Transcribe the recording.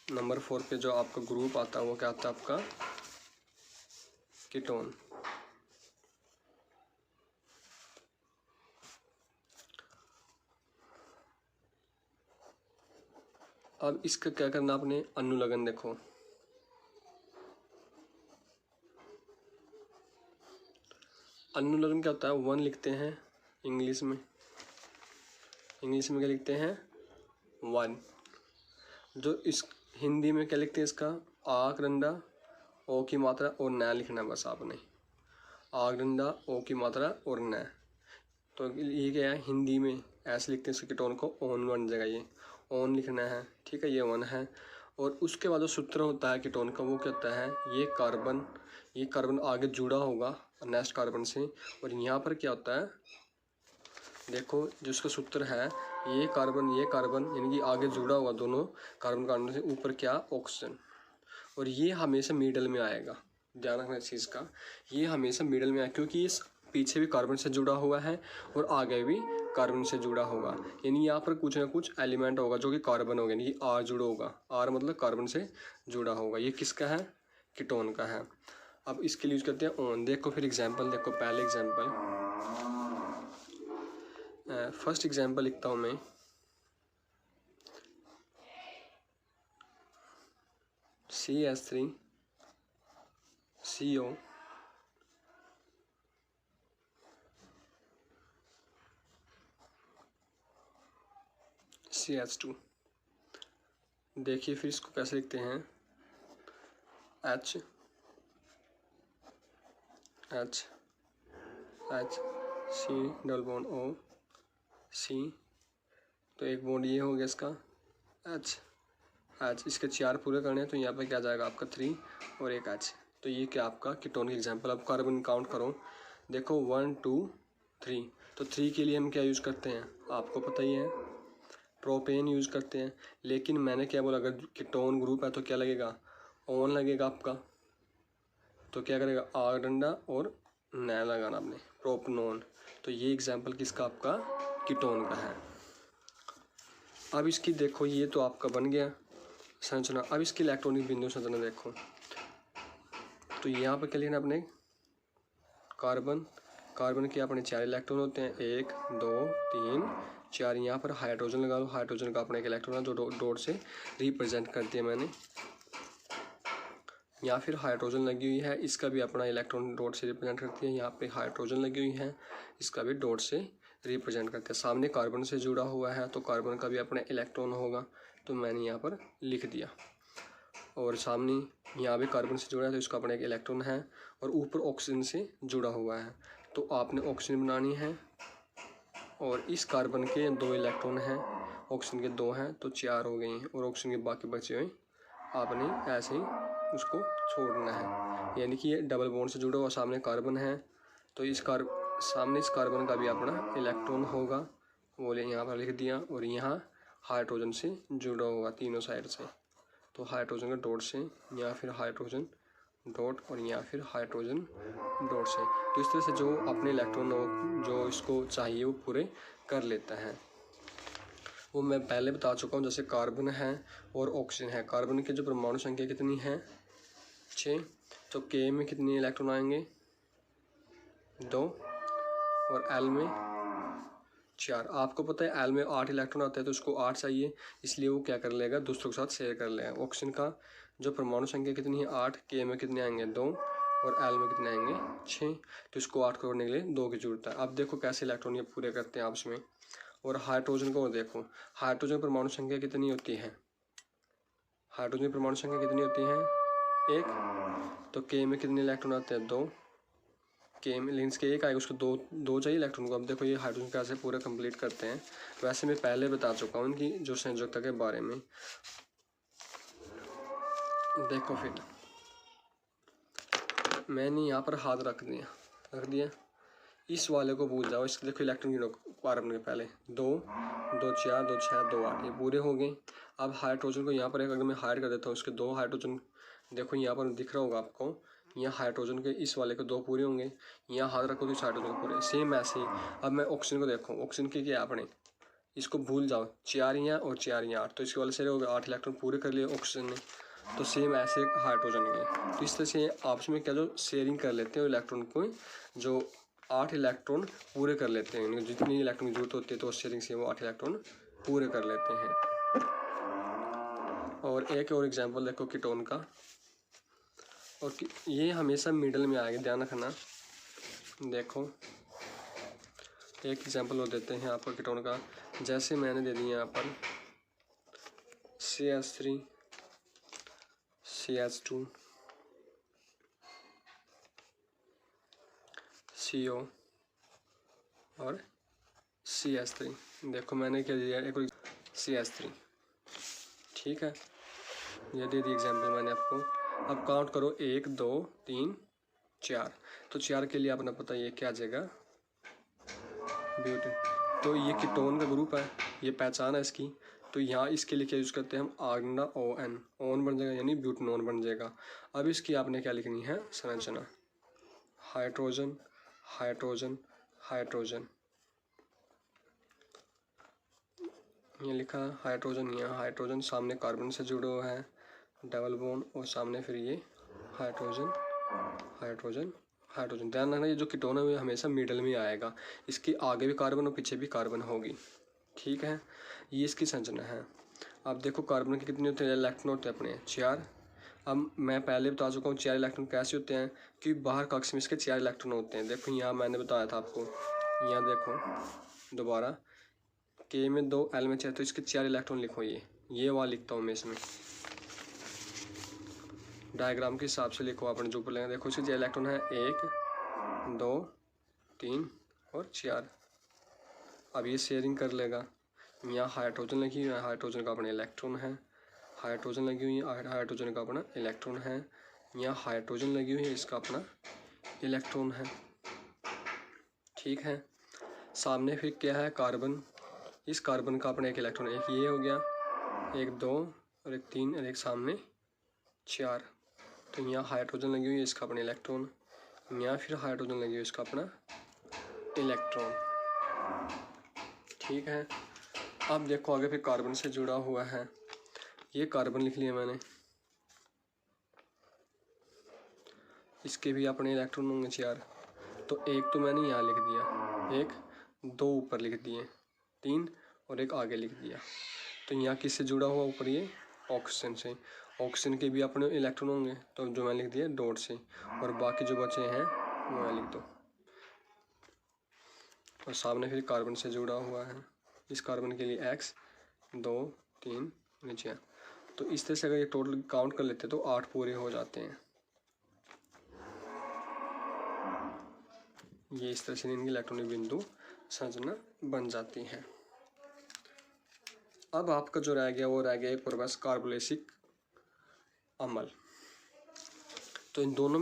Number 4 पे जो आपका ग्रुप आता है वो क्या आता है आपका कीटोन। अब इसका क्या करना आपने, अनुलग्न देखो। अनुलग्न क्या होता है, 1 लिखते हैं इंग्लिश में क्या लिखते हैं 1। जो इस हिंदी में क्या लिखते हैं इसका, आकरंदा ओ की मात्रा और न लिखना है बस आपने, आकरंदा ओ की मात्रा और न। तो ये क्या है, हिंदी में ऐसे लिखते हैं इसके कीटोन को, ओन बन जाएगा, ये ओन लिखना है, ठीक है, ये 1 है। और उसके बाद जो सूत्र होता है कीटोन का वो क्या होता है, ये कार्बन आगे जुड़ा होगा नेक्स्ट कार्बन से। और यहाँ पर क्या होता है, देखो जो इसका सूत्र है, ये कार्बन यानी कि आगे जुड़ा होगा दोनों कार्बन से, ऊपर क्या ऑक्सीजन। और ये हमेशा मिडल में आएगा, ध्यान रखना इस चीज़ का, ये हमेशा मिडल में आएगा क्योंकि इस पीछे भी कार्बन से जुड़ा हुआ है और आगे भी कार्बन से जुड़ा होगा। यानी यहाँ पर कुछ ना कुछ एलिमेंट होगा जो कि कार्बन होगा, यानी कि आर जुड़ा होगा, आर मतलब कार्बन से जुड़ा होगा। ये किसका है, कीटोन का है। अब इसके लिए यूज करते हैं ऑन। देखो फिर एग्जाम्पल देखो, पहले एग्जाम्पल, फर्स्ट एग्जाम्पल लिखता हूँ मैं, CH3 CO CH2। देखिए फिर इसको कैसे लिखते हैं, H C double bond O C। तो एक बॉन्ड ये हो गया इसका H, इसके 4 पूरे करने हैं तो यहाँ पे क्या जाएगा आपका 3 और एक H। तो ये क्या आपका कीटोन की एग्जांपल। अब कार्बन काउंट करो, देखो 1 2 3। तो 3 के लिए हम क्या यूज़ करते हैं, आपको पता ही है, प्रोपेन यूज़ करते हैं। लेकिन मैंने क्या बोला, अगर कीटोन ग्रुप है तो क्या लगेगा, ओन लगेगा आपका। तो क्या करेगा, आग डंडा और न लगाना आपने, प्रोपनोन। तो ये एग्जाम्पल किसका, आपका कीटोन का है। अब इसकी देखो, ये तो आपका बन गया संरचना। अब इसकी इलेक्ट्रॉनिक बिंदु संरचना देखो, तो यहाँ पर क्या लिखना अपने, कार्बन के अपने 4 इलेक्ट्रॉन होते हैं, 1 2 3 4। यहाँ पर हाइड्रोजन लगा लो, हाइड्रोजन का अपने एक इलेक्ट्रॉन है जो डॉट से रिप्रेजेंट करती है मैंने। यहाँ फिर हाइड्रोजन लगी हुई है, इसका भी अपना इलेक्ट्रॉन डॉट से रिप्रेजेंट करती है। यहाँ पे हाइड्रोजन लगी हुई है, इसका भी डॉट से रिप्रेजेंट करते हैं। सामने कार्बन से जुड़ा हुआ है तो कार्बन का भी अपना इलेक्ट्रॉन होगा, तो मैंने यहाँ पर लिख दिया। और सामने यहाँ भी कार्बन से जुड़ा है तो इसका अपना एक इलेक्ट्रॉन है, और ऊपर ऑक्सीजन से जुड़ा हुआ है। तो आपने ऑक्सीजन बनानी है, और इस कार्बन के 2 इलेक्ट्रॉन हैं, ऑक्सीजन के 2 हैं, तो 4 हो गए हैं। और ऑक्सीजन के बाकी बचे हुए आपने ऐसे ही उसको छोड़ना है। यानी कि ये डबल बॉन्ड से जुड़ा हुआ, सामने कार्बन है तो सामने इस कार्बन का भी अपना इलेक्ट्रॉन होगा, वो यहाँ पर लिख दिया। और यहाँ हाइड्रोजन से जुड़ा होगा तीनों साइड से, तो हाइड्रोजन का डॉट से, यहाँ फिर हाइड्रोजन डॉट, और यहाँ फिर हाइड्रोजन डॉट से। तो इस तरह से जो अपने इलेक्ट्रॉन जो इसको चाहिए वो पूरे कर लेता है। वो मैं पहले बता चुका हूँ, जैसे कार्बन है और ऑक्सीजन है। कार्बन की जो परमाणु संख्या कितनी है, 6। तो के में कितने इलेक्ट्रॉन आएंगे, 2, और एल में 4। आपको पता है एल में 8 इलेक्ट्रॉन आते हैं तो उसको 8 चाहिए, इसलिए वो क्या कर लेगा, दूसरों के साथ शेयर कर लेगा। ऑक्सीजन का जो परमाणु संख्या कितनी है, 8। के में कितने आएंगे, 2, और एल में कितने आएंगे, 6। तो इसको 8 करने के लिए 2 की जरूरत है। अब देखो कैसे इलेक्ट्रॉन ये पूरे करते हैं आपस में। और हाइड्रोजन को देखो, हाइड्रोजन परमाणु संख्या कितनी होती है, हाइड्रोजन परमाणु संख्या कितनी होती है, 1। तो के में कितने इलेक्ट्रॉन आते हैं, 2। के में लेंस के 1 आएगा, उसको 2 चाहिए इलेक्ट्रॉन को। अब देखो ये हाइड्रोजन कैसे पूरा कंप्लीट करते हैं। वैसे मैं पहले बता चुका हूँ उनकी जो संयोजकता के बारे में। देखो फिर मैंने यहाँ पर हाथ रख दिया, इस वाले को भूल जाओ। इसके देखो इलेक्ट्रॉन गिनो कार्बन के, पहले 2 2 4 2 6 2 8, ये पूरे हो गए। अब हाइड्रोजन को यहाँ पर अगर मैं हाइड कर देता हूँ, इसके 2 हाइड्रोजन देखो यहाँ पर दिख रहा होगा आपको, यहाँ हाइड्रोजन के इस वाले के 2 पूरे होंगे, यहाँ हाथ रखो तो इस हाइड्रोजन के पूरे, सेम ऐसे ही। अब मैं ऑक्सीजन को देखो, ऑक्सीजन की क्या अपने इसको भूल जाओ, 4 यहाँ और 4 यहाँ, तो इसके वजह से हो गया 8 इलेक्ट्रॉन पूरे कर लिए ऑक्सीजन ने। तो सेम ऐसे हाइड्रोजन के, तो इस तरह से आपस में क्या जो शेयरिंग कर लेते हैं इलेक्ट्रॉन को, जो 8 इलेक्ट्रॉन पूरे कर लेते हैं, जितनी इलेक्ट्रॉन की जरूरत होती है तो उस शेयरिंग से वो 8 इलेक्ट्रॉन पूरे कर लेते हैं। और एक और एग्जांपल देखो कीटोन का, और ये हमेशा मिडल में आएगा, ध्यान रखना। देखो एक एग्जांपल और देते हैं आपको कीटोन का, जैसे मैंने दे दिया यहाँ पर CH3 CH2 CO और CH3। देखो मैंने क्या दिया, एक CH3, ठीक है, ये दे दी एग्जांपल मैंने आपको। अब काउंट करो 1 2 3 4, तो 4 के लिए आपने पता ये क्या आ जाएगा, ब्यूटेन। तो ये कीटोन का ग्रुप है, ये पहचान है इसकी। तो यहाँ इसके लिए क्या यूज़ करते हैं हम, आगना ON, ON बन जाएगा यानी ब्यूटेनॉन बन जाएगा। अब इसकी आपने क्या लिखनी है संरचना, हाइड्रोजन हाइड्रोजन हाइड्रोजन, ये लिखा हाइड्रोजन, यहाँ हाइड्रोजन, सामने कार्बन से जुड़ा हुआ है डबल बॉन्ड, और सामने फिर ये हाइड्रोजन हाइड्रोजन हाइड्रोजन। ध्यान रखना ये जो कीटोन है वो हमेशा मिडल में आएगा, इसके आगे भी कार्बन और पीछे भी कार्बन होगी, ठीक है। ये इसकी संरचना है। अब देखो कार्बन के कितने होते हैं, इलेक्ट्रॉन होते हैं अपने 4। अब मैं पहले बता चुका हूँ 4 इलेक्ट्रॉन कैसे होते हैं, कि बाहर कक्ष में इसके 4 इलेक्ट्रॉन होते हैं। देखो यहाँ मैंने बताया था आपको, यहाँ देखो दोबारा K में 2 L में 4, तो इसके 4 इलेक्ट्रॉन लिखो, ये वाला लिखता हूँ मैं इसमें, डायग्राम के हिसाब से लिखो आपने जो बोलेंगे। देखो इसके 4 इलेक्ट्रॉन है, 1 2 3 और 4। अब ये शेयरिंग कर लेगा, यहाँ हाइड्रोजन लगी हुई है, हाइड्रोजन का अपना इलेक्ट्रॉन है, हाइड्रोजन लगी हुई है, हाइड्रोजन का अपना इलेक्ट्रॉन है, यहाँ हाइड्रोजन लगी हुई है, इसका अपना इलेक्ट्रॉन है, ठीक है। सामने फिर क्या है कार्बन, इस कार्बन का अपना एक इलेक्ट्रॉन, एक ये हो गया, 1 2 और एक 3 और एक सामने 4। तो यहाँ हाइड्रोजन लगी हुई है, इसका अपना इलेक्ट्रॉन, यहाँ फिर हाइड्रोजन लगी हुई है, इसका अपना इलेक्ट्रॉन, ठीक है। अब देखो आगे फिर कार्बन से जुड़ा हुआ है, ये कार्बन लिख लिया मैंने, इसके भी अपने इलेक्ट्रॉन होंगे 4। तो एक तो मैंने यहाँ लिख दिया, 1 2 ऊपर लिख दिए, 3 और एक आगे लिख दिया। तो यहाँ किससे जुड़ा हुआ ऊपर, ये ऑक्सीजन से, ऑक्सीजन के भी अपने इलेक्ट्रॉन होंगे, तो जो मैं लिख दिया डॉट से, और बाकी जो बचे हैं वो मैं लिख दो। और सामने फिर कार्बन से जुड़ा हुआ है, इस कार्बन के लिए X 2 3 नीचे। तो इस तरह से अगर ये टोटल काउंट कर लेते तो 8 पूरे हो जाते हैं। ये इस तरह से इनकी इलेक्ट्रॉनिक बिंदु संरचना बन जाती है। अब आपका जो रह गया वो रह गया एक और बस कार्बोक्सिलिक अम्ल। तो इन दोनों